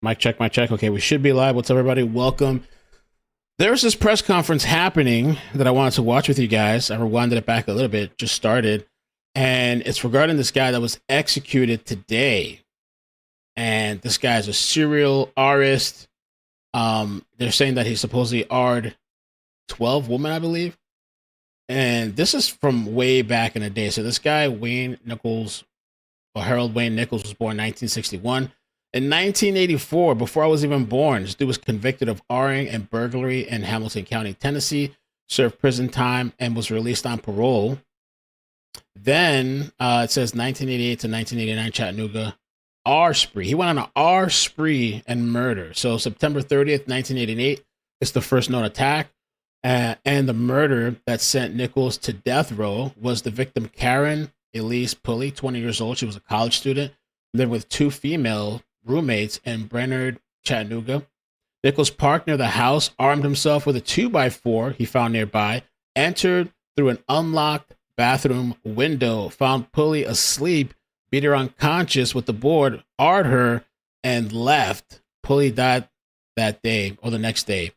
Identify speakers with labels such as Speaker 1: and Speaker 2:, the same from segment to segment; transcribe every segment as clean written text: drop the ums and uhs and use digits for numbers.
Speaker 1: Mic check, mic check. Okay, we should be live. What's up, everybody? Welcome. There's this press conference happening that I wanted to watch with you guys. I rewinded it back a little bit, just started. And it's regarding this guy that was executed today. And this guy is a serial artist. They're saying that he supposedly arred 12 women, I believe. And this is from way back in the day. So this guy, Wayne Nichols, or Harold Wayne Nichols, was born in 1961. In 1984, before I was even born, this dude was convicted of R-ing and burglary in Hamilton County, Tennessee, served prison time, and was released on parole. Then it says 1988 to 1989, Chattanooga, R spree. He went on an R spree and murder. So September 30th, 1988 is the first known attack. And the murder that sent Nichols to death row was the victim, Karen Pulley, 20 years old. She was a college student, lived with two female roommates in Brennard, Chattanooga. Nichols parked near the house, armed himself with a 2x4 he found nearby, entered through an unlocked bathroom window, found Pulley asleep, beat her unconscious with the board, arred her, and left. Pulley died that day or the next day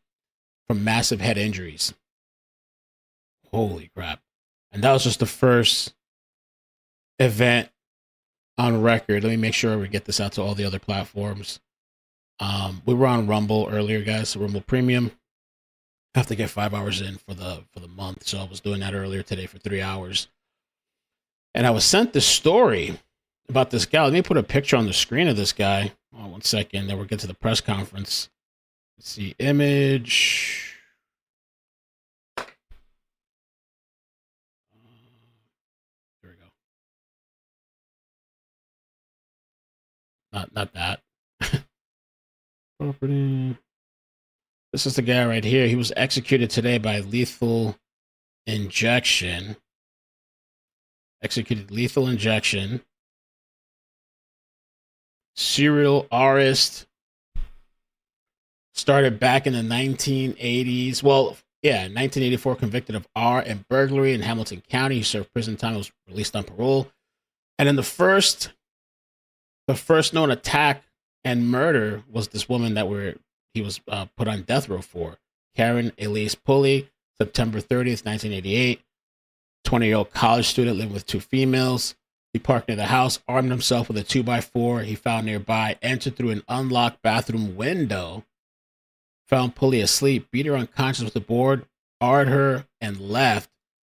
Speaker 1: from massive head injuries. Holy crap. And that was just the first event on record. Let me make sure we get this out to all the other platforms. We were on Rumble earlier, guys. So Rumble Premium. I have to get 5 hours in for the month. So I was doing that earlier today for 3 hours. And I was sent this story about this guy. Let me put a picture on the screen of this guy. Oh, 1 second. Then we'll get to the press conference. Let's see. Image. There we go. Not that. Property. This is the guy right here. He was executed today by lethal injection. Executed lethal injection. Serial artist. Started back in the 1980s. Well, yeah, 1984, convicted of R and burglary in Hamilton County. He served prison time, was released on parole. And then the first known attack and murder was this woman that he was put on death row for. Karen Pulley, September 30th, 1988. 20-year-old college student living with two females. He parked near the house, armed himself with a 2x4 he found nearby, entered through an unlocked bathroom window, found Pulley asleep, beat her unconscious with a board, arred her, and left,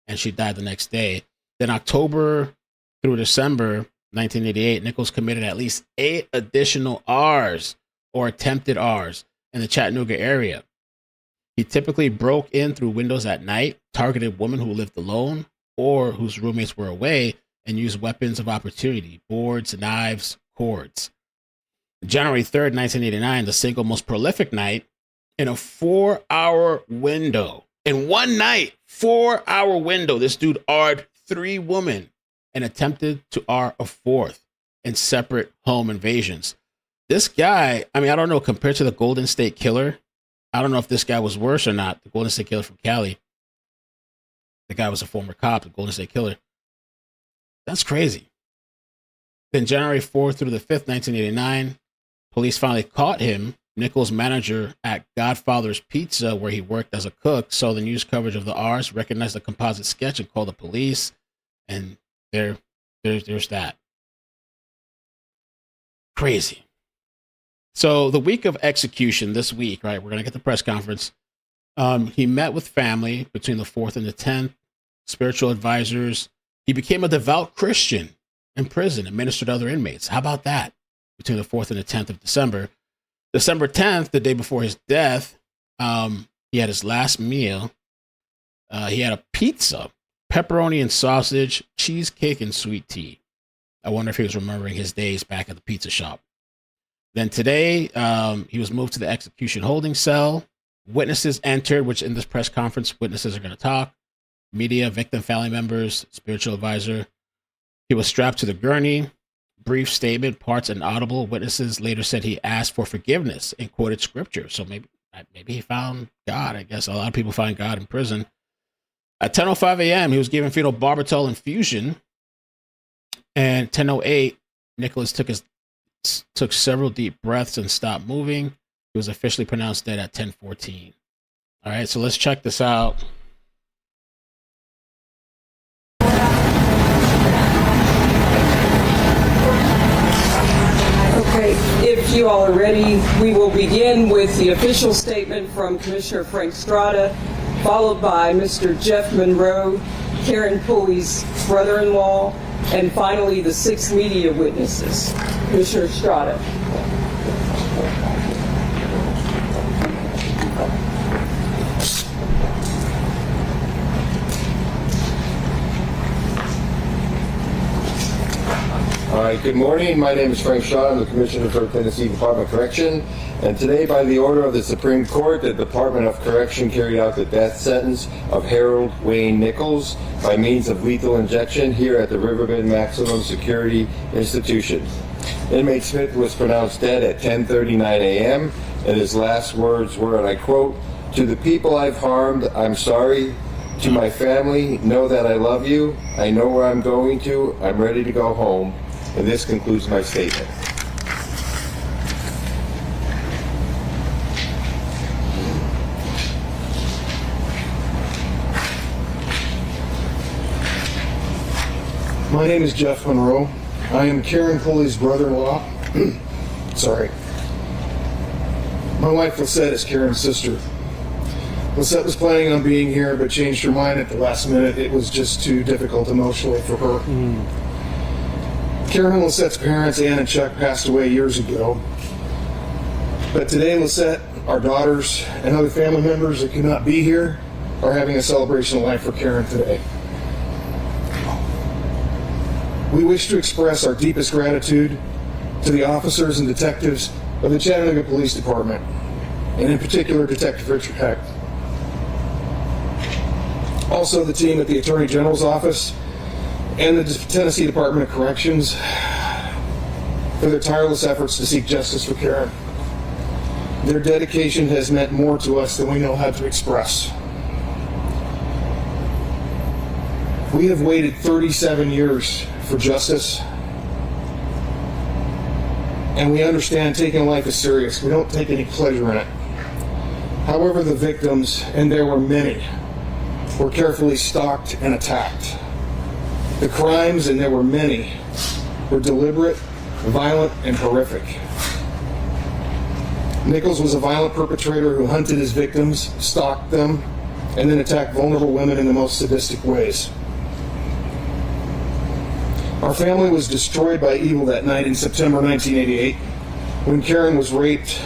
Speaker 1: and she died the next day. Then October through December 1988, Nichols committed at least 8 additional R's or attempted R's in the Chattanooga area. He typically broke in through windows at night, targeted women who lived alone or whose roommates were away, and used weapons of opportunity, boards, knives, cords. January 3rd, 1989, the single most prolific night, in a 4-hour window. In one night, 4-hour window, this dude arred 3 women and attempted to R a 4th in separate home invasions. This guy, I mean, I don't know, compared to the Golden State Killer, I don't know if this guy was worse or not. The Golden State Killer from Cali. The guy was a former cop, the Golden State Killer. That's crazy. Then January 4th through the 5th, 1989, police finally caught him. Nichols' manager at Godfather's Pizza, where he worked as a cook, saw the news coverage of the R's, recognized the composite sketch, and called the police. And there's that. Crazy. So the week of execution this week, right? We're going to get the press conference. He met with family between the 4th and the 10th, spiritual advisors. He became a devout Christian in prison and ministered to other inmates. How about that? Between the 4th and the 10th of December. December 10th, the day before his death, he had his last meal. He had a pizza, pepperoni and sausage, cheesecake, and sweet tea. I wonder if he was remembering his days back at the pizza shop. Then today, he was moved to the execution holding cell. Witnesses entered, which in this press conference, witnesses are going to talk. Media, victim, family members, spiritual advisor. He was strapped to the gurney. Brief statement, parts inaudible. Witnesses later said he asked for forgiveness and quoted scripture. So maybe he found God. I guess a lot of people find God in prison. At 10:05 a.m., he was given fetal barbital infusion. And 10:08, Nichols took his took several deep breaths and stopped moving. He was officially pronounced dead at 10:14. All right, so let's check this out.
Speaker 2: Okay, if you all are ready, we will begin with the official statement from Commissioner Frank Strada, followed by Mr. Jeff Monroe, Karen Pulley's brother-in-law, and finally the 6 media witnesses. Commissioner Strada.
Speaker 3: All right, good morning. My name is Frank Shaw. I'm the Commissioner for Tennessee Department of Correction. And today, by the order of the Supreme Court, the Department of Correction carried out the death sentence of Harold Wayne Nichols by means of lethal injection here at the Riverbend Maximum Security Institution. Inmate Smith was pronounced dead at 10:39 a.m. and his last words were, and I quote, "To the people I've harmed, I'm sorry. To my family, know that I love you. I know where I'm going to. I'm ready to go home." And this concludes my statement.
Speaker 4: My name is Jeff Monroe. I am Karen Pulley's brother-in-law. Sorry. My wife Lisette is Karen's sister. Lisette was planning on being here but changed her mind at the last minute. It was just too difficult emotionally for her. Karen and Lisette's parents, Ann and Chuck, passed away years ago. But today, Lisette, our daughters, and other family members that could not be here are having a celebration of life for Karen today. We wish to express our deepest gratitude to the officers and detectives of the Chattanooga Police Department, and in particular, Detective Richard Heck. Also, the team at the Attorney General's Office and the Tennessee Department of Corrections for their tireless efforts to seek justice for Karen. Their dedication has meant more to us than we know how to express. We have waited 37 years for justice, and we understand taking life is serious. We don't take any pleasure in it. However, the victims, and there were many, were carefully stalked and attacked. The crimes, and there were many, were deliberate, violent, and horrific. Nichols was a violent perpetrator who hunted his victims, stalked them, and then attacked vulnerable women in the most sadistic ways. Our family was destroyed by evil that night in September 1988 when Karen was raped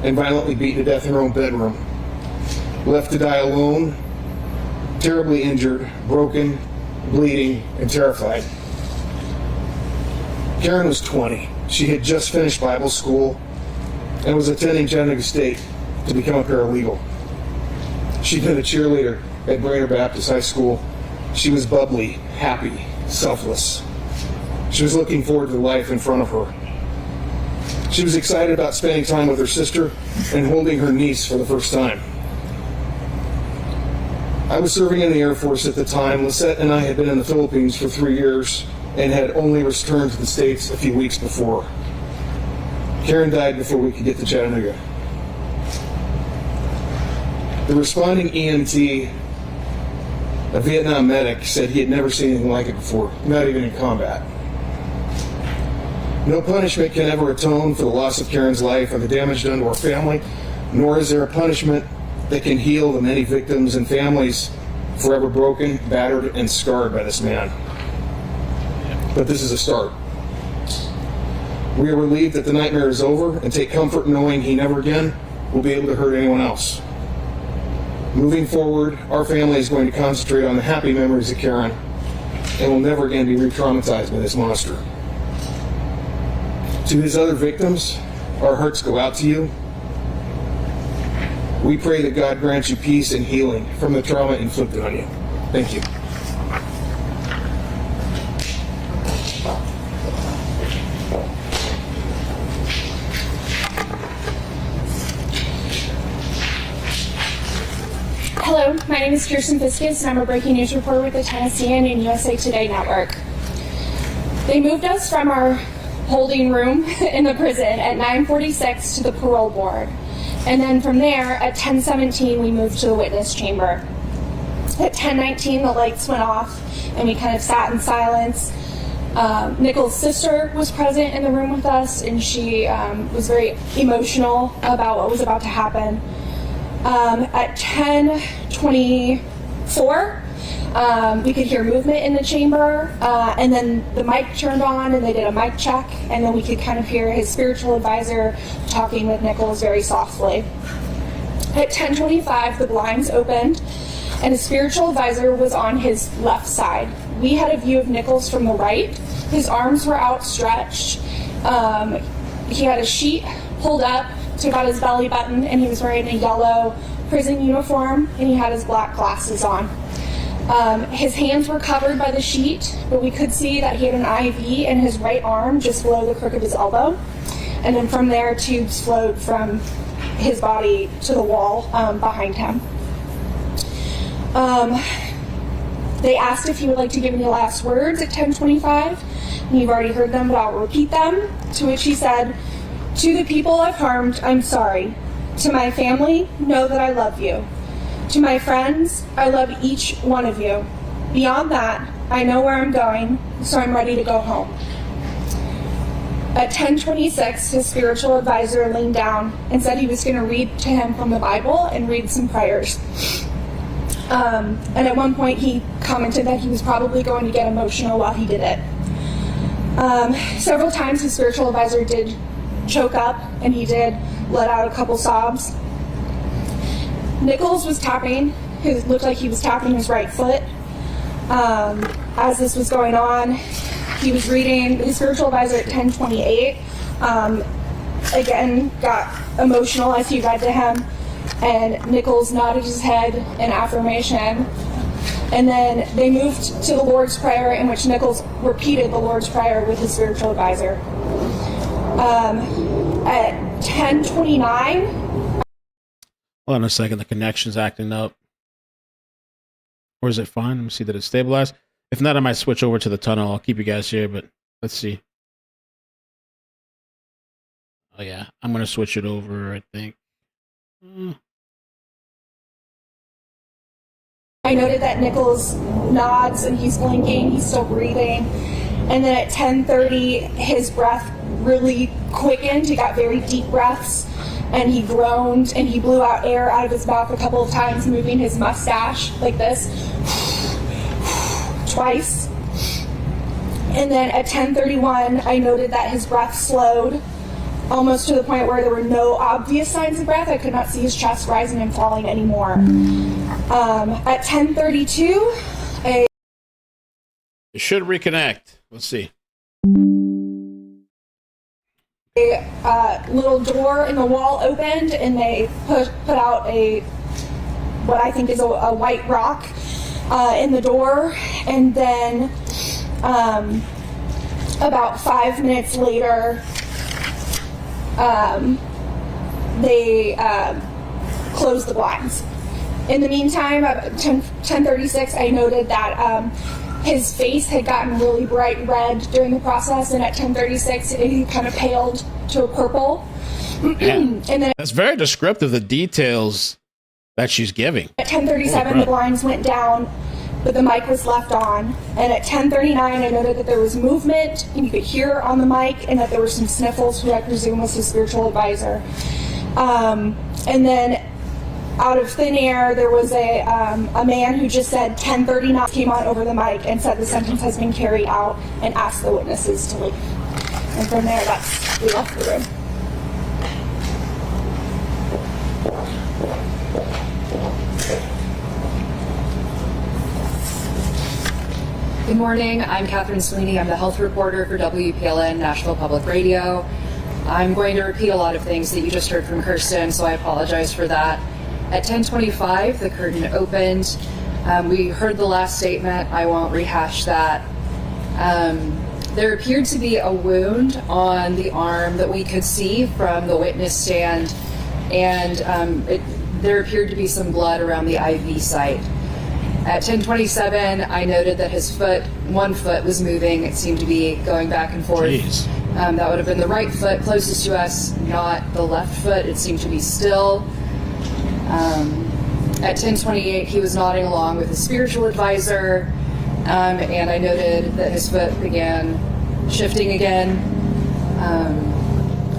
Speaker 4: and violently beaten to death in her own bedroom, left to die alone, terribly injured, broken, bleeding, and terrified. Karen was 20. She had just finished Bible school and was attending Chattanooga State to become a paralegal. She'd been a cheerleader at Brainerd Baptist High School. She was bubbly, happy, selfless. She was looking forward to the life in front of her. She was excited about spending time with her sister and holding her niece for the first time. I was serving in the Air Force at the time. Lisette and I had been in the Philippines for 3 years and had only returned to the States a few weeks before. Karen died before we could get to Chattanooga. The responding EMT, a Vietnam medic, said he had never seen anything like it before, not even in combat. No punishment can ever atone for the loss of Karen's life or the damage done to our family, nor is there a punishment that can heal the many victims and families forever broken, battered, and scarred by this man. But this is a start. We are relieved that the nightmare is over and take comfort knowing he never again will be able to hurt anyone else. Moving forward, our family is going to concentrate on the happy memories of Karen and will never again be re-traumatized by this monster. To his other victims, our hearts go out to you. We pray that God grants you peace and healing from the trauma inflicted on you. Thank you.
Speaker 5: Hello, my name is Kirsten Fiskus, and I'm a breaking news reporter with the Tennessean and USA Today Network. They moved us from our holding room in the prison at 9:46 to the parole board. And then from there, at 10:17, we moved to the witness chamber. At 10:19, the lights went off, and we kind of sat in silence. Nichols' sister was present in the room with us, and she was very emotional about what was about to happen. At 10:24, we could hear movement in the chamber, and then the mic turned on and they did a mic check, and then we could kind of hear his spiritual advisor talking with Nichols very softly. At 10:25, the blinds opened and his spiritual advisor was on his left side. We had a view of Nichols from the right. His arms were outstretched. He had a sheet pulled up to about his belly button, and he was wearing a yellow prison uniform, and he had his black glasses on. His hands were covered by the sheet, but we could see that he had an IV in his right arm just below the crook of his elbow. And then from there, tubes flowed from his body to the wall behind him. They asked if he would like to give any last words at 10:25. And you've already heard them, but I'll repeat them. To which he said, "To the people I've harmed, I'm sorry. To my family, know that I love you. To my friends, I love each one of you. Beyond that, I know where I'm going, so I'm ready to go home." At 10:26, his spiritual advisor leaned down and said he was going to read to him from the Bible and read some prayers. And at one point, he commented that he was probably going to get emotional while he did it. Several times, his spiritual advisor did choke up, and he did let out a couple sobs. Nichols was tapping, it looked like he was tapping his right foot. As this was going on, he was reading his spiritual advisor at 10:28. Again, got emotional as he read to him, and Nichols nodded his head in affirmation. And then they moved to the Lord's Prayer, in which Nichols repeated the Lord's Prayer with his spiritual advisor. At 10:29,
Speaker 1: Hold on a second. The connection's acting up. Or is it fine? Let me see that it's stabilized. If not, I might switch over to the tunnel. I'll keep you guys here, but let's see. Oh, yeah. I'm going to switch it over, I think.
Speaker 5: I noted that Nichols nods and he's blinking, he's still breathing. And then at 10:30, his breath really quickened. He got very deep breaths, and he groaned, and he blew out air out of his mouth a couple of times, moving his mustache like this, twice. And then at 10:31, I noted that his breath slowed, almost to the point where there were no obvious signs of breath. I could not see his chest rising and falling anymore. At 10:32,
Speaker 1: It should reconnect. Let's see.
Speaker 5: a little door in the wall opened, and they put out what I think is a white rock in the door. And then about 5 minutes later, they closed the blinds. In the meantime, at 10:36, I noted that his face had gotten really bright red during the process, and at 10:36, it kind of paled to a purple. And then
Speaker 1: That's very descriptive, the details that she's giving.
Speaker 5: at 10:37, the blinds went down, but the mic was left on. And at 10:39, I noted that there was movement, and you could hear on the mic, and that there were some sniffles, who I presume was his spiritual advisor. And then out of thin air, there was a man who just said 10:39, came on over the mic and said the sentence has been carried out, and asked the witnesses to leave. And from there, we left the room.
Speaker 6: Good morning, I'm Catherine Sweeney. I'm the health reporter for WPLN Nashville Public Radio. I'm going to repeat a lot of things that you just heard from Kirsten, so I apologize for that. At 10:25, the curtain opened. We heard the last statement. I won't rehash that. There appeared to be a wound on the arm that we could see from the witness stand, and there appeared to be some blood around the IV site. At 10:27, I noted that his one foot was moving. It seemed to be going back and forth.
Speaker 1: Jeez.
Speaker 6: That would have been the right foot closest to us, not the left foot. It seemed to be still. At 10:28, he was nodding along with his spiritual advisor, and I noted that his foot began shifting again.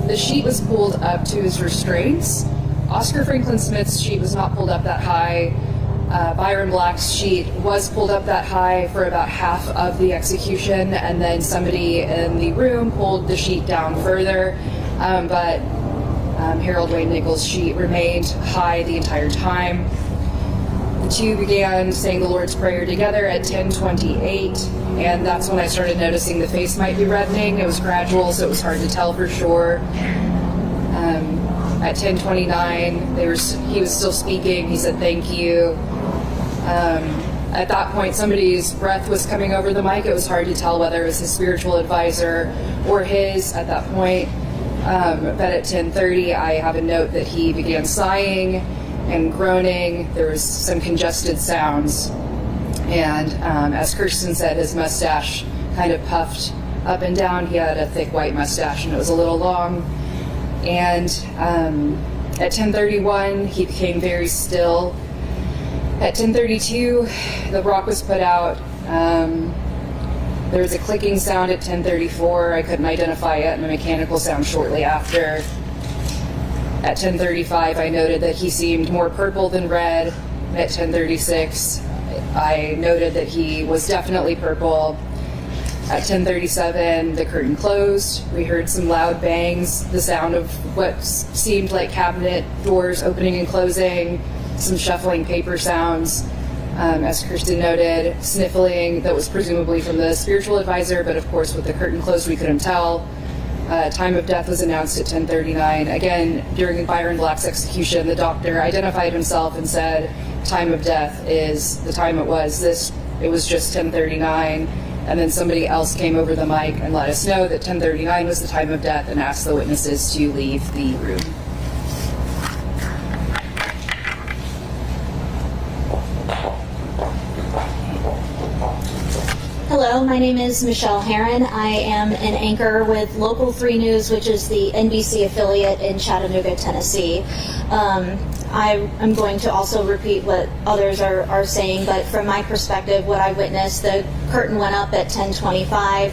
Speaker 6: The sheet was pulled up to his restraints. Oscar Franklin Smith's sheet was not pulled up that high. Byron Black's sheet was pulled up that high for about half of the execution, and then somebody in the room pulled the sheet down further, but Harold Wayne Nichols' sheet remained high the entire time. The two began saying the Lord's Prayer together at 10:28, and that's when I started noticing the face might be reddening. It was gradual, so it was hard to tell for sure. At 10:29, he was still speaking. He said, "Thank you." At that point, somebody's breath was coming over the mic. It was hard to tell whether it was his spiritual advisor or his at that point. But at 10:30, I have a note that he began sighing and groaning. There was some congested sounds. And as Kirsten said, his mustache kind of puffed up and down. He had a thick white mustache and it was a little long. And at 10:31, he became very still. At 10:32, the rock was put out. There was a clicking sound at 10:34. I couldn't identify it, and a mechanical sound shortly after. At 10:35, I noted that he seemed more purple than red. At 10:36, I noted that he was definitely purple. At 10:37, the curtain closed. We heard some loud bangs, the sound of what seemed like cabinet doors opening and closing, some shuffling paper sounds. As Kirsten noted, sniffling that was presumably from the spiritual advisor, but of course with the curtain closed we couldn't tell. Time of death was announced at 10:39. Again, during Byron Black's execution, the doctor identified himself and said, time of death is the time it was. It was just 10:39. And then somebody else came over the mic and let us know that 10:39 was the time of death and asked the witnesses to leave the room.
Speaker 7: Hello, my name is Michelle Herron. I am an anchor with Local 3 News, which is the NBC affiliate in Chattanooga, Tennessee. I'm going to also repeat what others are saying, but from my perspective, what I witnessed, the curtain went up at 10:25.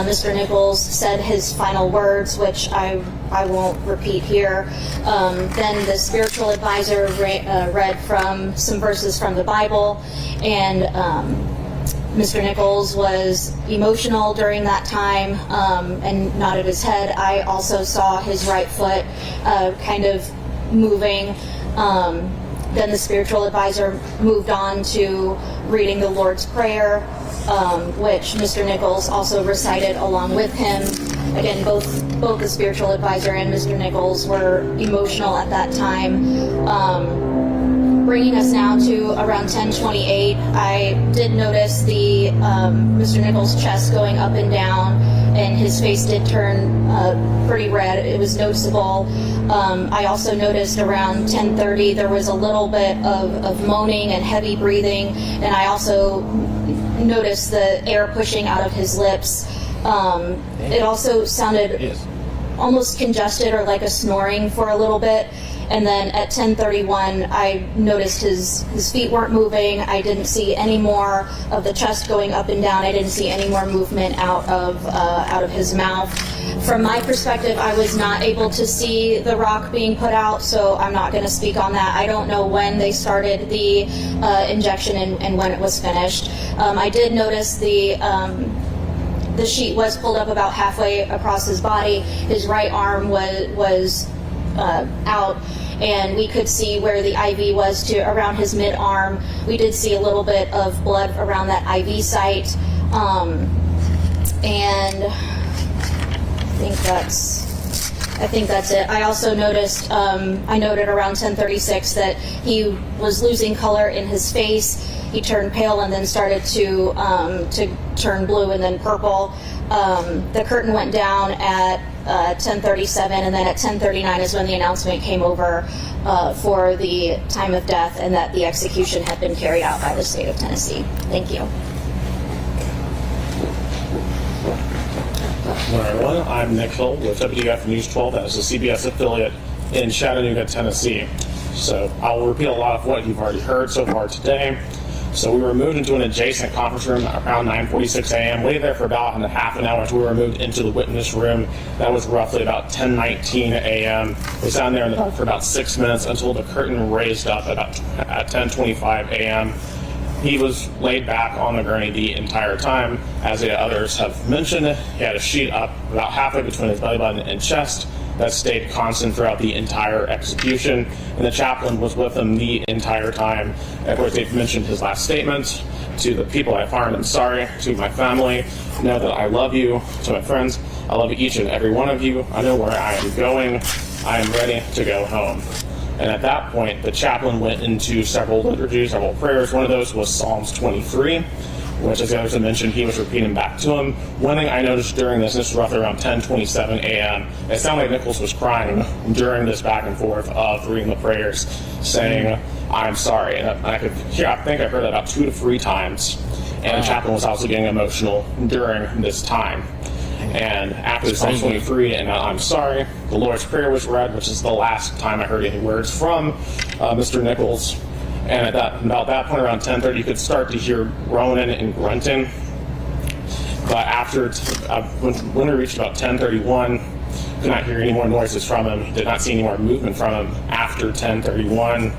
Speaker 7: Mr. Nichols said his final words, which I won't repeat here. Then the spiritual advisor read from some verses from the Bible, and Mr. Nichols was emotional during that time and nodded his head. I also saw his right foot kind of moving. Then the spiritual advisor moved on to reading the Lord's Prayer, which Mr. Nichols also recited along with him. Again, both the spiritual advisor and Mr. Nichols were emotional at that time. Bringing us now to around 10:28, I did notice the Mr. Nichols' chest going up and down, and his face did turn pretty red. It was noticeable. I also noticed around 10:30 there was a little bit of moaning and heavy breathing, and I also noticed the air pushing out of his lips. It also sounded almost congested or like a snoring for a little bit. And then at 10:31, I noticed his feet weren't moving. I didn't see any more of the chest going up and down. I didn't see any more movement out of his mouth. From my perspective, I was not able to see the rock being put out, so I'm not going to speak on that. I don't know when they started the injection and when it was finished. I did notice the sheet was pulled up about halfway across his body. His right arm was out, and we could see where the IV was to around his mid-arm. We did see a little bit of blood around that IV site, and I think that's it. I also noticed, I noted around 10:36 that he was losing color in his face. He turned pale and then started to turn blue and then purple. The curtain went down at 10:37, and then at 10:39 is when the announcement came over for the time of death and that the execution had been carried out by the state of Tennessee. Thank you.
Speaker 8: Hello, everyone. I'm Nick Hill with WDF News 12. That is a CBS affiliate in Chattanooga, Tennessee. So I'll repeat a lot of what you've already heard so far today. So we were moved into an adjacent conference room around 9:46 a.m. Waited there for about half an hour until we were moved into the witness room. That was roughly about 10:19 a.m. We sat there in the dark for about 6 minutes until the curtain raised up at 10:25 a.m. He was laid back on the gurney the entire time. As the others have mentioned, he had a sheet up about halfway between his belly button and chest that stayed constant throughout the entire execution, and the chaplain was with him the entire time. Of course, they've mentioned his last statement: to the people I harmed, I'm sorry. To my family, know that I love you. To my friends, I love each and every one of you. I know where I am going. I am ready to go home. And at that point, the chaplain went into several liturgies, several prayers. One of those was Psalms 23, which, as the others had mentioned, he was repeating back to him. One thing I noticed during this was roughly around 10:27 a.m., it sounded like Nichols was crying during this back and forth of reading the prayers, saying, I'm sorry. And I think I heard that about 2 to 3 times. And the chaplain was also getting emotional during this time. And after Psalm 23 and I'm sorry, the Lord's Prayer was read, which is the last time I heard any words from Mr. Nichols. And about that point, around 10:30, you could start to hear groaning and grunting. But after, when we reached about 10:31, could not hear any more noises from him. Did not see any more movement from him after 10:31.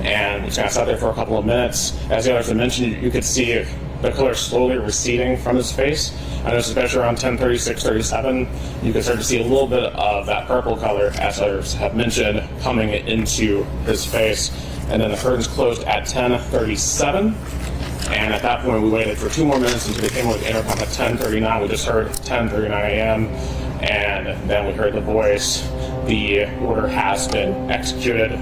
Speaker 8: And he kind of sat there for a couple of minutes. As the others had mentioned, you could see the color slowly receding from his face. I noticed especially around 10:36, 37, you can start to see a little bit of that purple color, as others have mentioned, coming into his face. And then the curtains closed at 10:37. And at that point, we waited for 2 more minutes until they came with the intercom at 10:39. We just heard 10:39 a.m. And then we heard the voice, the order has been executed.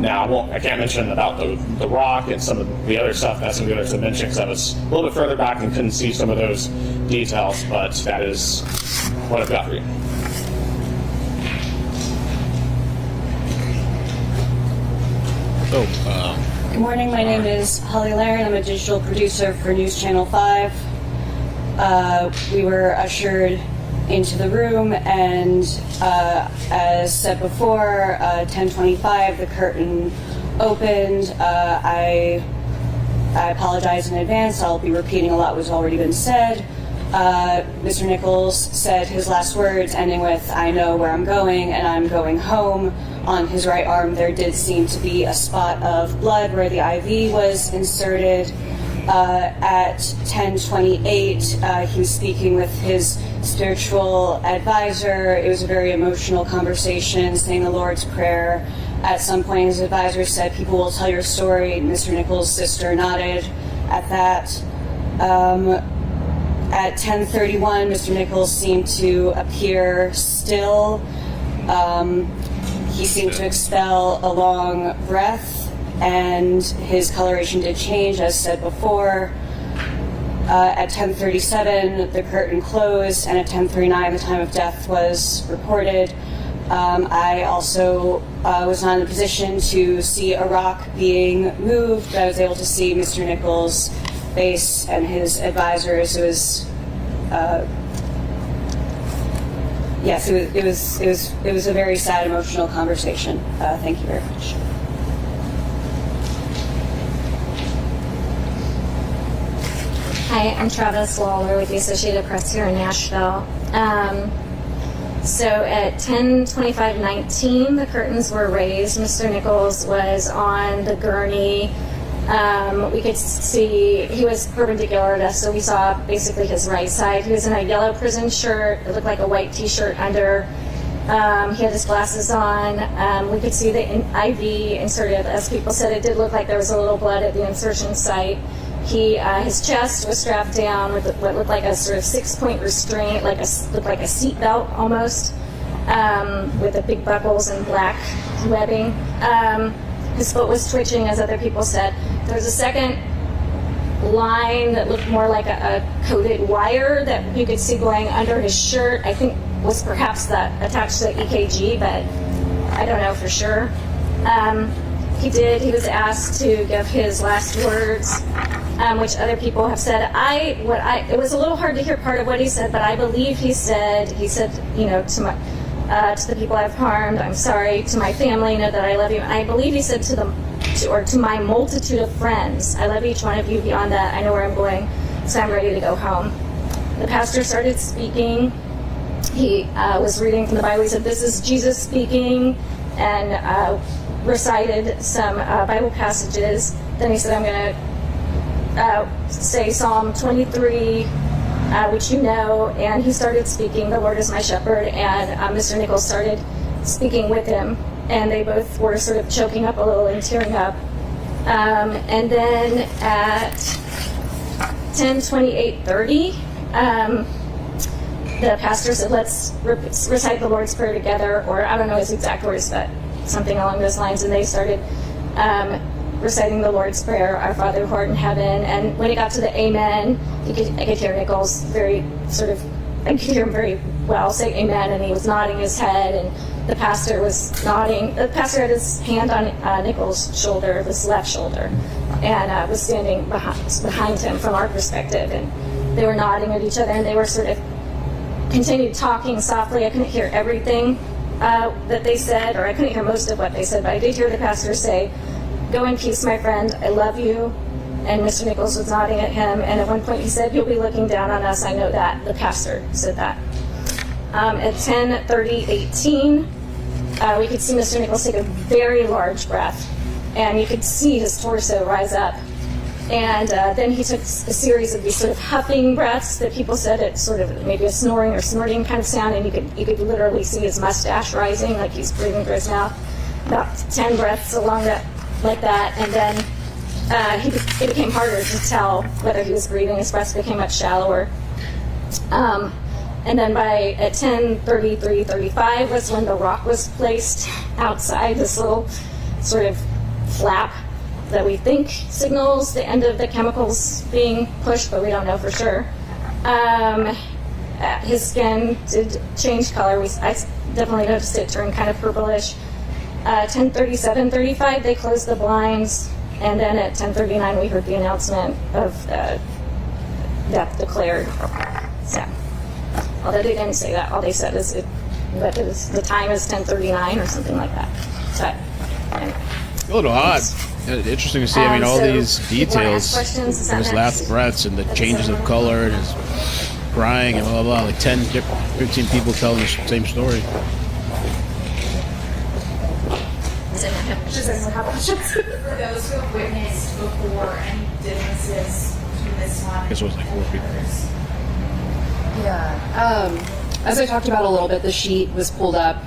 Speaker 8: Now, I can't mention about the rock and some of the other stuff that some of the others have mentioned, because I was a little bit further back and couldn't see some of those details, but that is what I've got for you.
Speaker 9: Good morning, my name is Holly Laren. I'm a digital producer for News Channel 5. We were ushered into the room, and as said before, 10:25, the curtain opened. I apologize in advance. I'll be repeating a lot what's already been said. Mr. Nichols said his last words, ending with, I know where I'm going, and I'm going home. On his right arm, there did seem to be a spot of blood where the IV was inserted. At 10:28, he was speaking with his spiritual advisor. It was a very emotional conversation, saying the Lord's Prayer. At some point, his advisor said, people will tell your story. Mr. Nichols' sister nodded at that. At 10:31, Mr. Nichols seemed to appear still. He seemed to expel a long breath, and his coloration did change, as said before. At 10:37, the curtain closed, and at 10:39, the time of death was reported. I also was not in a position to see a rock being moved, but I was able to see Mr. Nichols' face and his advisors. It was, yes, it was a very sad, emotional conversation. Thank you very much.
Speaker 10: Hi, I'm Travis Lawler with the Associated Press here in Nashville. So at 10:25:19, the curtains were raised. Mr. Nichols was on the gurney. We could see he was perpendicular to us, so we saw basically his right side. He was in a yellow prison shirt. It looked like a white T-shirt under. He had his glasses on. We could see the IV inserted. As people said, it did look like there was a little blood at the insertion site. His chest was strapped down with what looked like a sort of 6-point restraint, looked like a seat belt almost, with the big buckles and black webbing. His foot was twitching, as other people said. There was a second line that looked more like a coated wire that you could see going under his shirt. I think was perhaps that attached to the EKG, but I don't know for sure. He did. He was asked to give his last words, which other people have said. It was a little hard to hear part of what he said, but I believe he said, to the people I've harmed, I'm sorry. To my family, know that I love you. And I believe he said to my multitude of friends, I love each one of you. Beyond that, I know where I'm going, so I'm ready to go home. The pastor started speaking. He was reading from the Bible. He said, this is Jesus speaking, and recited some Bible passages. Then he said, I'm going to say Psalm 23, which you know, and he started speaking, the Lord is my shepherd, and Mr. Nichols started speaking with him, and they both were sort of choking up a little and tearing up. And then at 10:28:30, the pastor said, let's recite the Lord's Prayer together, or I don't know his exact words, but something along those lines, and they started reciting the Lord's Prayer, Our Father who art in heaven. And when it got to the Amen, I could hear Nichols I could hear him very well say Amen, and he was nodding his head, and the pastor was nodding. The pastor had his hand on Nichols' shoulder, this left shoulder, and was standing behind him from our perspective, and they were nodding at each other, and they were sort of continued talking softly. I couldn't hear everything that they said, or I couldn't hear most of what they said, but I did hear the pastor say, go in peace, my friend, I love you. And Mr. Nichols was nodding at him, and at one point he said, you'll be looking down on us, I know that. The pastor said that. At 10:30:18, we could see Mr. Nichols take a very large breath, and you could see his torso rise up. And then he took a series of these sort of huffing breaths that people said it sort of maybe a snoring or snorting kind of sound, and you could literally see his mustache rising, like he's breathing through his mouth. About 10 breaths along that, like that, and then it became harder to tell whether he was breathing. His breaths became much shallower. And then at 10:33:35 was when the rock was placed outside, this little sort of flap that we think signals the end of the chemicals being pushed, but we don't know for sure. His skin did change color. I definitely noticed it turned kind of purplish. 10:37:35, they closed the blinds, and then at 10:39 we heard the announcement of death declared. So, although they didn't say that, all they said is the time is 10:39 or something like that. So, anyway.
Speaker 1: A little odd. Interesting to see. I mean, all these details,
Speaker 10: his
Speaker 1: last breaths and the changes of color and his crying and blah, blah, blah. Like 10, 15 people telling the same story.
Speaker 11: For those who have witnessed before any differences between this one
Speaker 1: I guess it was like 4 people.
Speaker 6: Yeah. As I talked about a little bit, the sheet was pulled up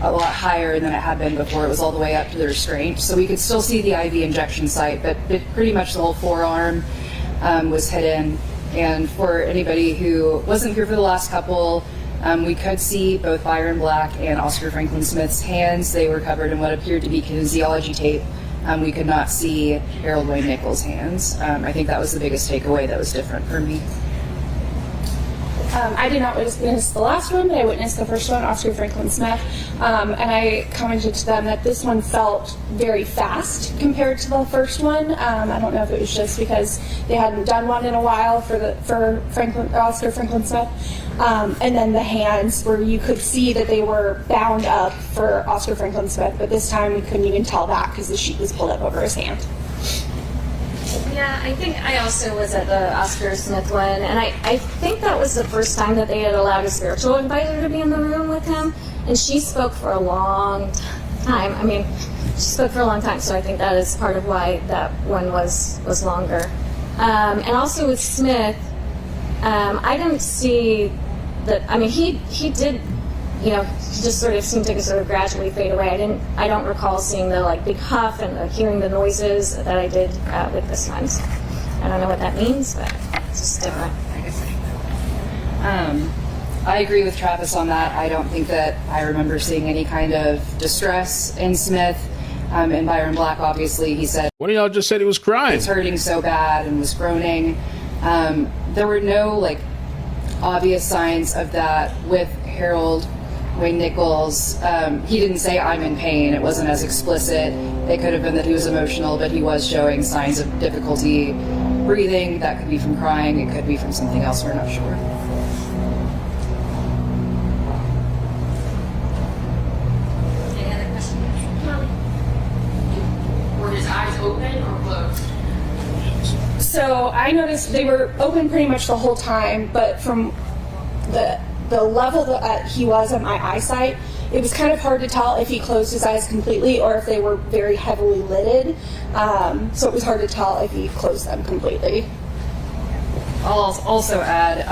Speaker 6: a lot higher than it had been before. It was all the way up to the restraint. So we could still see the IV injection site, but pretty much the whole forearm was hidden. And for anybody who wasn't here for the last couple, we could see both Byron Black and Oscar Franklin Smith's hands. They were covered in what appeared to be kinesiology tape. We could not see Harold Wayne Nichols' hands. I think that was the biggest takeaway that was different for me.
Speaker 5: I did not witness the last one, but I witnessed the first one, Oscar Franklin Smith, and I commented to them that this one felt very fast compared to the first one. I don't know if it was just because they hadn't done one in a while for Oscar Franklin Smith, and then the hands where you could see that they were bound up for Oscar Franklin Smith, but this time we couldn't even tell that because the sheet was pulled up over his hand.
Speaker 10: Yeah, I think I also was at the Oscar Smith one, and I think that was the first time that they had allowed a spiritual advisor to be in the room with him, and she spoke for a long time. I mean, she spoke for a long time, so I think that is part of why that one was longer. And also with Smith, I didn't see that. I mean, he did. You know, he just sort of seemed to sort of gradually fade away. I don't recall seeing the big huff and hearing the noises that I did with this one. So I don't know what that means, but it's just different.
Speaker 6: I agree with Travis on that. I don't think that I remember seeing any kind of distress in Smith. And Byron Black, obviously, he said,
Speaker 1: one of y'all just said he was crying.
Speaker 6: He was hurting so bad and was groaning. There were no obvious signs of that with Harold Wayne Nichols, he didn't say I'm in pain. It wasn't as explicit. It could have been that he was emotional, but he was showing signs of difficulty breathing. That could be from crying. It could be from something else. We're not sure.
Speaker 11: Any other questions? Were his eyes open or closed?
Speaker 5: So I noticed they were open pretty much the whole time, but from the level that he was at my eyesight, it was kind of hard to tell if he closed his eyes completely or if they were very heavily lidded. So it was hard to tell if he closed them completely.
Speaker 6: I'll also add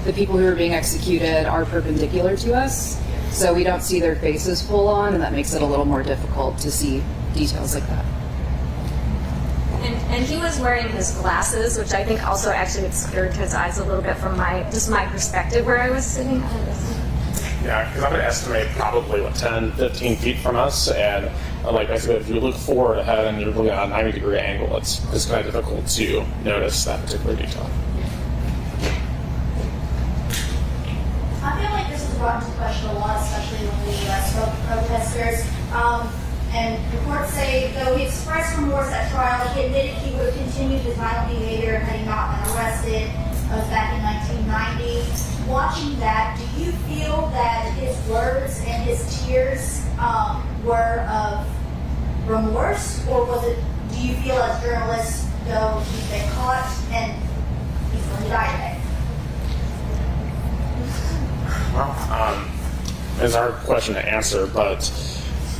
Speaker 6: the people who are being executed are perpendicular to us, so we don't see their faces full on, and that makes it a little more difficult to see details like that.
Speaker 10: And he was wearing his glasses, which I think also actually obscured his eyes a little bit from my perspective where I was sitting.
Speaker 8: Yeah, because I'm going to estimate probably 10, 15 feet from us, and like I said, if you look forward ahead and you're looking at a 90-degree angle, it's kind of difficult to notice that particular detail.
Speaker 11: I feel like this was brought into question a lot, especially with the protesters. And reports say, though he expressed remorse at trial, he admitted he would have continued his violent behavior had he not been arrested. That was back in 1990. Watching that, do you feel that his words and his tears were of remorse, or do you feel as journalists, though he's been caught and he's going to die today?
Speaker 8: Well, it's a hard question to answer, but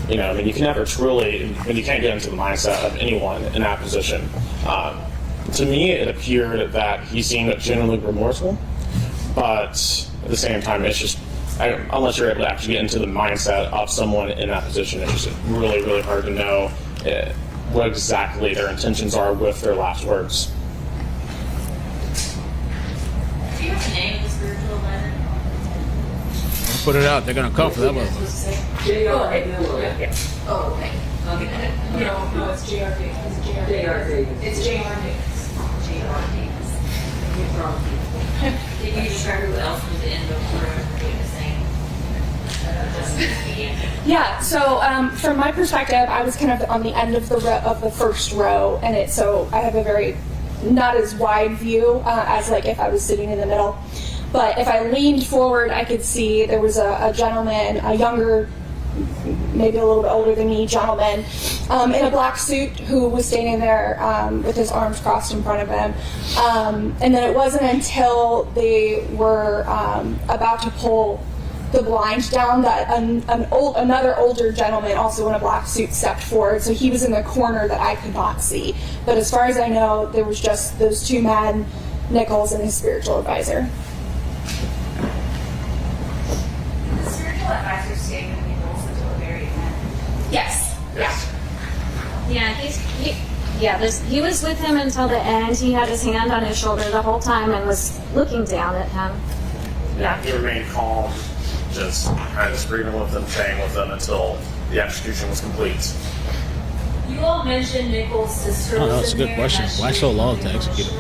Speaker 8: you know, I mean, you can never truly, and you can't get into the mindset of anyone in that position. To me, it appeared that he seemed genuinely remorseful, but at the same time, it's just, unless you're able to actually get into the mindset of someone in that position, it's just really, really hard to know what exactly their intentions are with their last words.
Speaker 11: Do you have a name of the spiritual advisor?
Speaker 1: Put it out. They're gonna come for that one.
Speaker 11: Oh, okay. No, it's J.R. Davis. It's J.R. Davis. J.R. Davis. Did you describe who else was in the room doing the same?
Speaker 5: Yeah, so from my perspective, I was kind of on the end of the first row, and so I have a very not as wide view as like if I was sitting in the middle. But if I leaned forward, I could see there was a gentleman, a younger, maybe a little bit older than me gentleman, in a black suit who was standing there with his arms crossed in front of him. And then it wasn't until they were about to pull the blind down that another older gentleman, also in a black suit, stepped forward. So he was in the corner that I could not see. But as far as I know, there was just those two men, Nichols and his spiritual advisor.
Speaker 11: The spiritual advisor stayed with Nichols until the very end.
Speaker 5: Yes.
Speaker 10: Yeah, he was with him until the end. He had his hand on his shoulder the whole time and was looking down at him.
Speaker 8: Yeah, he remained calm, just kind of screaming with them, saying with them until the execution was complete.
Speaker 12: You all mentioned Nichols' sister.
Speaker 1: Oh, no, that's a good question. Why so long to execute it?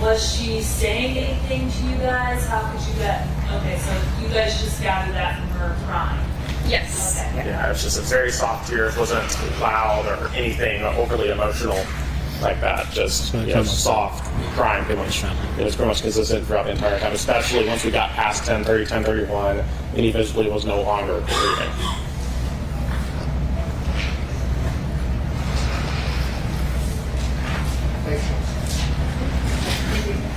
Speaker 12: Was she saying anything to you guys? How could you get? Okay, so you guys just gathered that from her crying.
Speaker 5: Yes.
Speaker 12: Okay.
Speaker 8: Yeah, it was just a very soft tears, wasn't loud or anything overly emotional like that. Just soft crying. Pretty much. It was pretty much consistent throughout the entire time, especially once we got past 10:30, 10:31, and he visibly was no longer breathing.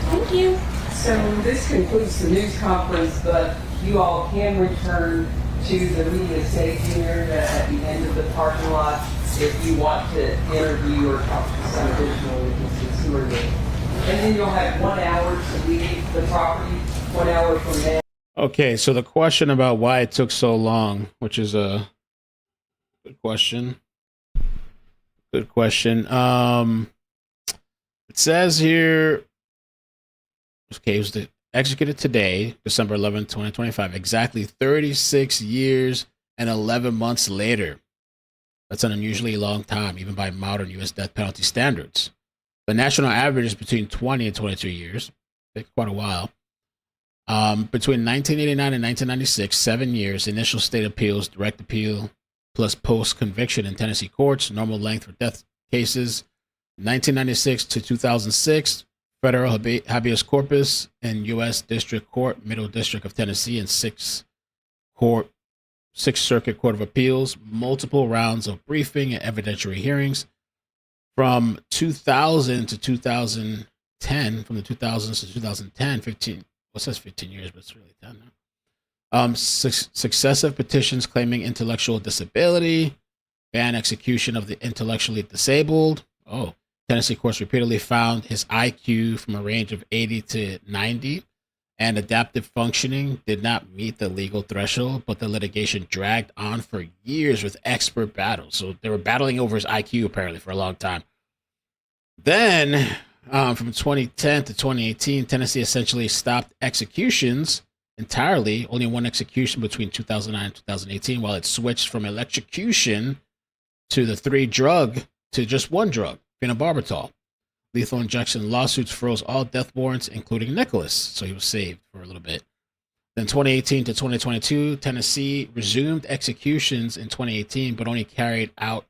Speaker 5: Thank you.
Speaker 2: So this concludes the news conference, but you all can return to the media staging area at the end of the parking lot if you want to interview or talk to some additional witnesses who are there. And then you'll have 1 hour to leave the property, 1 hour from there.
Speaker 1: Okay, so the question about why it took so long, which is a good question. Good question. It says here, okay, it was executed today, December 11th, 2025, exactly 36 years and 11 months later. That's an unusually long time, even by modern U.S. death penalty standards. The national average is between 20 and 22 years. Quite a while. Between 1989 and 1996, 7 years, initial state appeals, direct appeal, plus post-conviction in Tennessee courts, normal length for death cases. 1996 to 2006, federal habeas corpus in U.S. District Court, Middle District of Tennessee, and Sixth Circuit Court of Appeals, multiple rounds of briefing and evidentiary hearings. From 2000 to 2010, from the 2000s to 2010, 15, well, it says 15 years, but it's really 10 now. Successive petitions claiming intellectual disability, ban execution of the intellectually disabled. Oh, Tennessee courts repeatedly found his IQ from a range of 80 to 90 and adaptive functioning did not meet the legal threshold, but the litigation dragged on for years with expert battles. So they were battling over his IQ apparently for a long time. Then from 2010 to 2018, Tennessee essentially stopped executions entirely, only one execution between 2009 and 2018, while it switched from electrocution to the 3-drug to just 1 drug, phenobarbital. Lethal injection lawsuits froze all death warrants, including Nichols, so he was saved for a little bit. Then 2018 to 2022, Tennessee resumed executions in 2018, but only carried out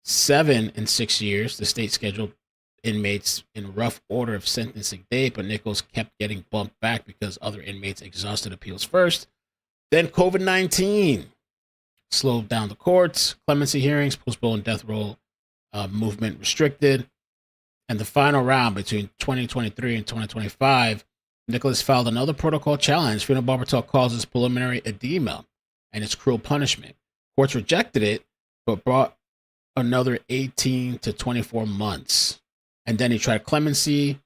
Speaker 1: 7 in 6 years. The state scheduled inmates in rough order of sentencing date, but Nichols kept getting bumped back because other inmates exhausted appeals first. Then COVID-19 slowed down the courts, clemency hearings, postponed death row movement restricted. And the final round between 2023 and 2025, Nichols filed another protocol challenge. Phenobarbital causes pulmonary edema and its cruel punishment. Courts rejected it, but brought another 18 to 24 months. And then he tried clemency,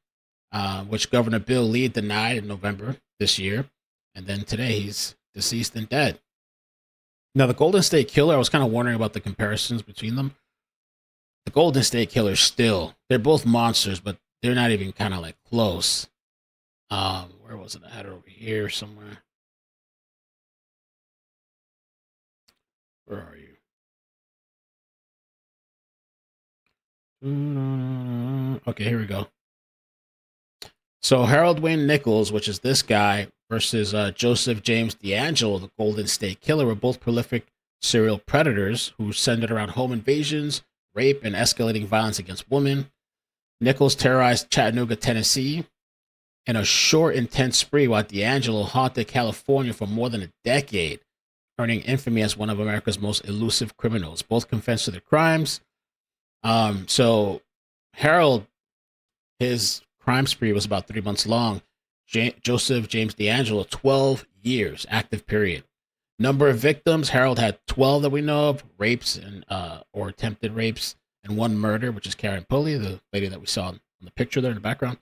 Speaker 1: which Governor Bill Lee denied in November this year. And then today he's deceased and dead. Now, the Golden State Killer, I was kind of wondering about the comparisons between them. The Golden State Killers still, they're both monsters, but they're not even kind of like close. Where was it? I had it over here somewhere. Where are you? Okay, here we go. So Harold Wayne Nichols, which is this guy, versus Joseph James DeAngelo, the Golden State Killer, were both prolific serial predators who centered around home invasions, rape, and escalating violence against women. Nichols terrorized Chattanooga, Tennessee in a short, intense spree, while DeAngelo haunted California for more than a decade, earning infamy as one of America's most elusive criminals. Both confessed to their crimes. So Harold, his crime spree was about 3 months long. Joseph James DeAngelo, 12 years, active period. Number of victims, Harold had 12 that we know of, rapes and or attempted rapes, and 1 murder, which is Karen Pulley, the lady that we saw in the picture there in the background.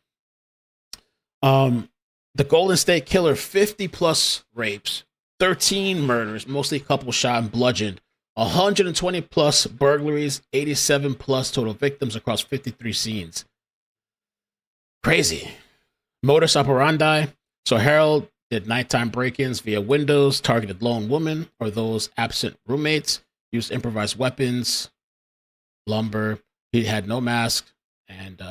Speaker 1: The Golden State Killer, 50 plus rapes, 13 murders, mostly couples shot and bludgeoned, 120 plus burglaries, 87 plus total victims across 53 scenes. Crazy. Modus operandi. So Harold did nighttime break-ins via windows, targeted lone women or those absent roommates, used improvised weapons, lumber. He had no mask, and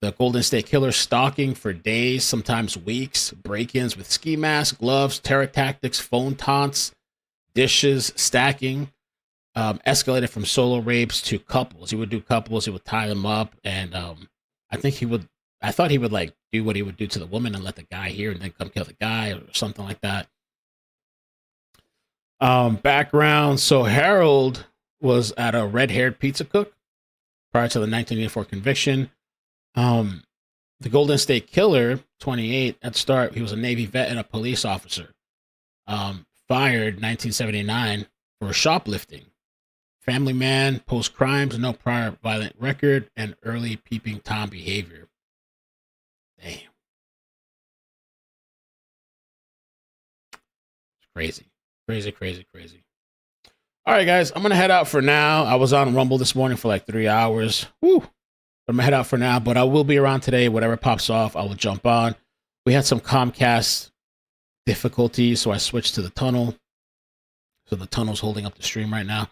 Speaker 1: the Golden State Killer stalking for days, sometimes weeks, break-ins with ski masks, gloves, terror tactics, phone taunts, dishes, stacking, escalated from solo rapes to couples. He would do couples, he would tie them up, and I thought he would like do what he would do to the woman and let the guy hear and then come kill the guy or something like that. Background. So Harold was at a red-haired pizza cook prior to the 1984 conviction. The Golden State Killer, 28 at start, he was a Navy vet and a police officer. Fired 1979 for shoplifting. Family man, post crimes, no prior violent record, and early peeping Tom behavior. Damn. It's crazy. Crazy. All right, guys, I'm going to head out for now. I was on Rumble this morning for like 3 hours. Woo. I'm going to head out for now, but I will be around today. Whatever pops off, I will jump on. We had some Comcast difficulties, so I switched to the tunnel. So the tunnel's holding up the stream right now.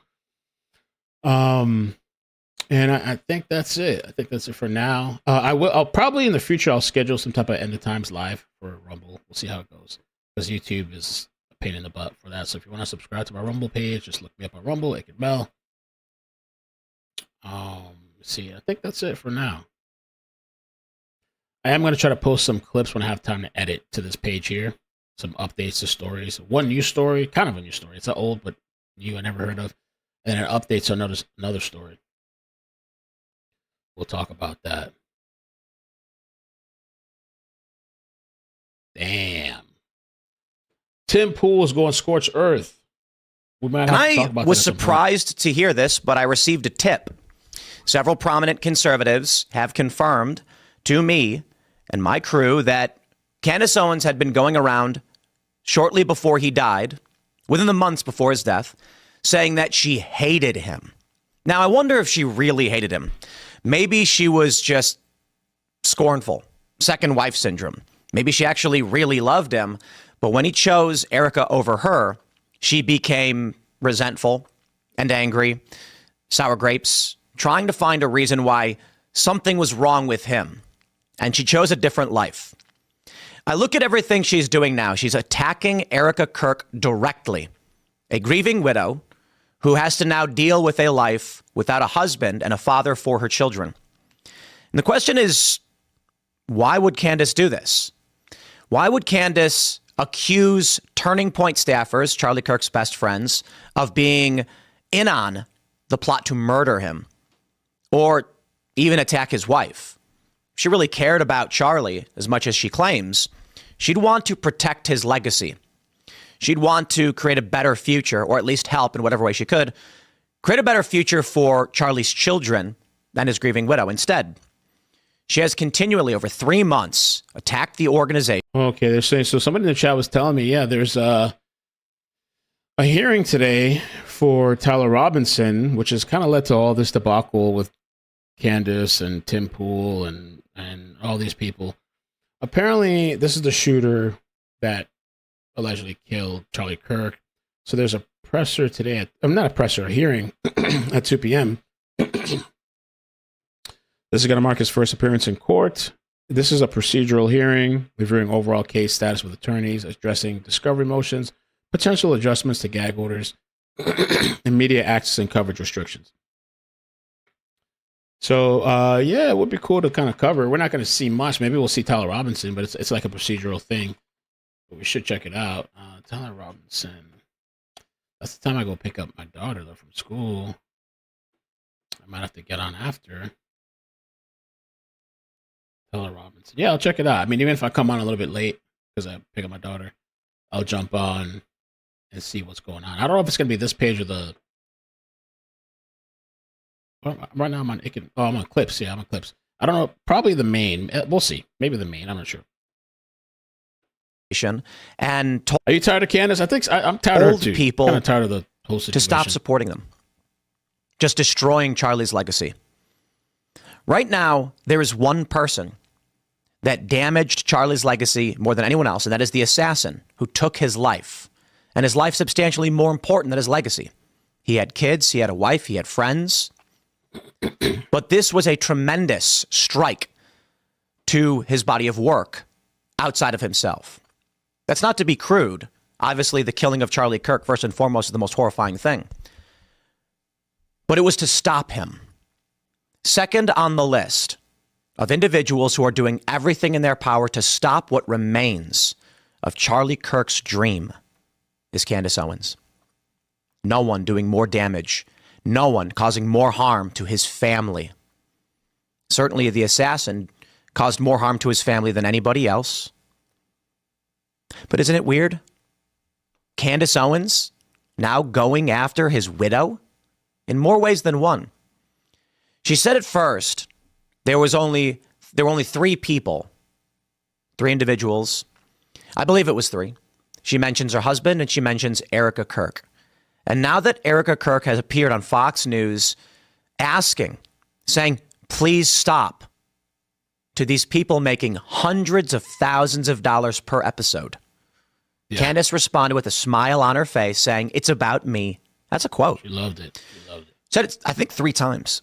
Speaker 1: And I think that's it. I think that's it for now. I'll probably in the future, I'll schedule some type of end of times live for Rumble. We'll see how it goes. Because YouTube is a pain in the butt for that. So if you want to subscribe to my Rumble page, just look me up on Rumble, iCkEdMeL. See, I think that's it for now. I am going to try to post some clips when I have time to edit to this page here. Some updates to stories. One new story, kind of a new story. It's an old, but new I never heard of. And then updates on another story. We'll talk about that. Damn. Tim Pool is going scorched earth. We might have to talk about
Speaker 13: I was surprised to hear this, but I received a tip. Several prominent conservatives have confirmed to me and my crew that Candace Owens had been going around shortly before he died, within the months before his death, saying that she hated him. Now, I wonder if she really hated him. Maybe she was just scornful, second wife syndrome. Maybe she actually really loved him, but when he chose Erica over her, she became resentful and angry, sour grapes, trying to find a reason why something was wrong with him. And she chose a different life. I look at everything she's doing now. She's attacking Erica Kirk directly, a grieving widow who has to now deal with a life without a husband and a father for her children. And the question is, why would Candace do this? Why would Candace accuse Turning Point staffers, Charlie Kirk's best friends, of being in on the plot to murder him or even attack his wife? If she really cared about Charlie as much as she claims, she'd want to protect his legacy. She'd want to create a better future, or at least help in whatever way she could, create a better future for Charlie's children than his grieving widow. Instead, she has continually, over 3 months, attacked the organization.
Speaker 1: Okay, they're saying, so somebody in the chat was telling me, yeah, there's a hearing today for Tyler Robinson, which has kind of led to all this debacle with Candace and Tim Pool and all these people. Apparently, this is the shooter that allegedly killed Charlie Kirk. So there's a presser today. A hearing at 2 p.m. This is going to mark his first appearance in court. This is a procedural hearing, reviewing overall case status with attorneys, addressing discovery motions, potential adjustments to gag orders, and media access and coverage restrictions. So, yeah, it would be cool to kind of cover. We're not going to see much. Maybe we'll see Tyler Robinson, but it's like a procedural thing. But we should check it out. Tyler Robinson. That's the time I go pick up my daughter, though, from school. I might have to get on after. Tyler Robinson. Yeah, I'll check it out. I mean, even if I come on a little bit late because I pick up my daughter, I'll jump on and see what's going on. I don't know if it's going to be this page or the... Right now I'm on I'm on Clips. Yeah, I'm on Clips. I don't know. Probably the main. We'll see. Maybe the main. I'm not sure.
Speaker 13: And
Speaker 1: are you tired of Candace? I think I'm tired of her too.
Speaker 13: People
Speaker 1: kind of tired of the whole situation.
Speaker 13: To stop supporting them. Just destroying Charlie's legacy. Right now, there is one person that damaged Charlie's legacy more than anyone else, and that is the assassin who took his life. And his life substantially more important than his legacy. He had kids, he had a wife, he had friends. But this was a tremendous strike to his body of work outside of himself. That's not to be crude. Obviously, the killing of Charlie Kirk, first and foremost, is the most horrifying thing. But it was to stop him. Second on the list of individuals who are doing everything in their power to stop what remains of Charlie Kirk's dream is Candace Owens. No one doing more damage. No one causing more harm to his family. Certainly the assassin caused more harm to his family than anybody else. But isn't it weird? Candace Owens now going after his widow in more ways than one. She said at first there were only 3 people, 3 individuals. I believe it was 3. She mentions her husband and she mentions Erica Kirk. And now that Erica Kirk has appeared on Fox News saying, please stop, to these people making hundreds of thousands of dollars per episode. Yeah. Candace responded with a smile on her face saying, it's about me. That's a quote.
Speaker 1: She loved it.
Speaker 13: Said it, I think 3 times.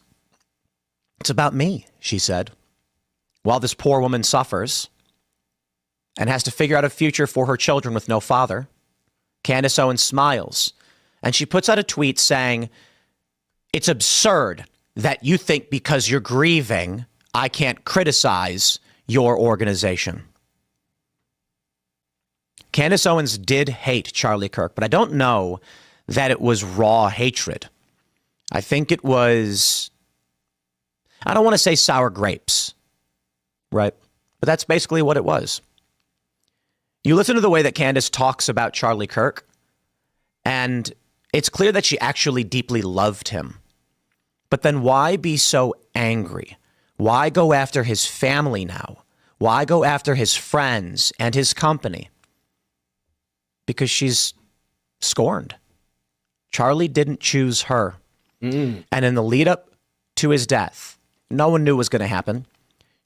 Speaker 13: It's about me, she said. While this poor woman suffers and has to figure out a future for her children with no father, Candace Owens smiles and she puts out a tweet saying, "It's absurd that you think because you're grieving, I can't criticize your organization." Candace Owens did hate Charlie Kirk, but I don't know that it was raw hatred. I think it was, I don't want to say sour grapes, right? But that's basically what it was. You listen to the way that Candace talks about Charlie Kirk, and it's clear that she actually deeply loved him. But then why be so angry? Why go after his family now? Why go after his friends and his company? Because she's scorned. Charlie didn't choose her. And in the lead up to his death, no one knew what was going to happen.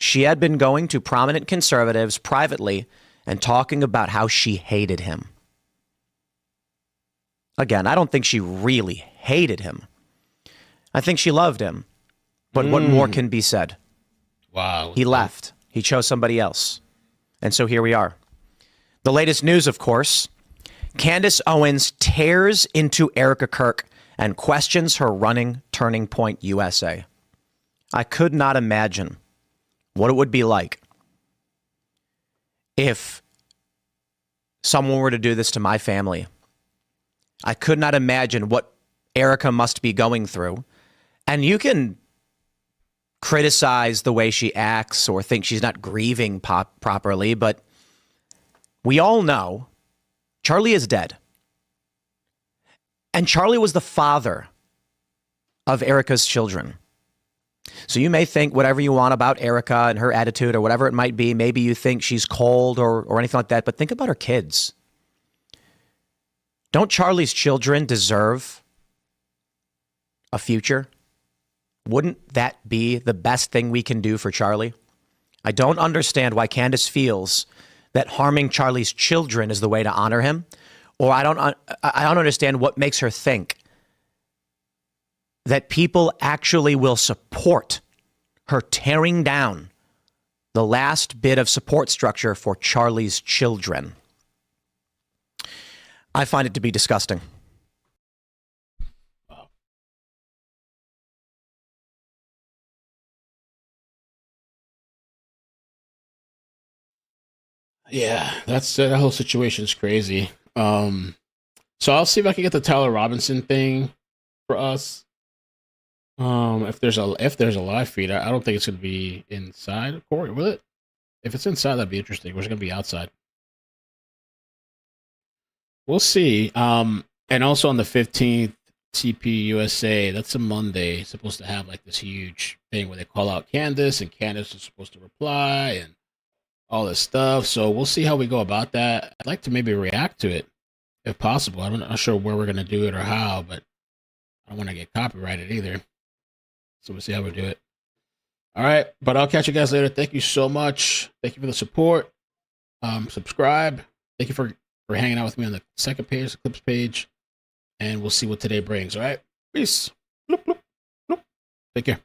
Speaker 13: She had been going to prominent conservatives privately and talking about how she hated him. Again, I don't think she really hated him. I think she loved him. But what more can be said?
Speaker 1: Wow.
Speaker 13: He left. He chose somebody else. And so here we are. The latest news, of course, Candace Owens tears into Erica Kirk and questions her running Turning Point USA. I could not imagine what it would be like if someone were to do this to my family. I could not imagine what Erica must be going through. And you can criticize the way she acts or think she's not grieving properly, but we all know Charlie is dead. And Charlie was the father of Erica's children. So you may think whatever you want about Erica and her attitude or whatever it might be. Maybe you think she's cold or anything like that, but think about her kids. Don't Charlie's children deserve a future? Wouldn't that be the best thing we can do for Charlie? I don't understand why Candace feels that harming Charlie's children is the way to honor him, or I don't understand what makes her think that people actually will support her tearing down the last bit of support structure for Charlie's children. I find it to be disgusting.
Speaker 1: Yeah, that whole situation is crazy. So I'll see if I can get the Tyler Robinson thing for us. If there's a live feed, I don't think it's gonna be inside of court, will it? If it's inside, that'd be interesting. Or is it gonna be outside? We'll see. And also on the 15th, TP USA, that's a Monday, supposed to have like this huge thing where they call out Candace, and Candace is supposed to reply and all this stuff. So we'll see how we go about that. I'd like to maybe react to it if possible. I'm not sure where we're gonna do it or how, but I don't want to get copyrighted either. So we'll see how we do it. All right, but I'll catch you guys later. Thank you so much. Thank you for the support. Subscribe. Thank you for hanging out with me on the second page, the clips page, and we'll see what today brings. All right, peace. Bloop, bloop, bloop. Take care.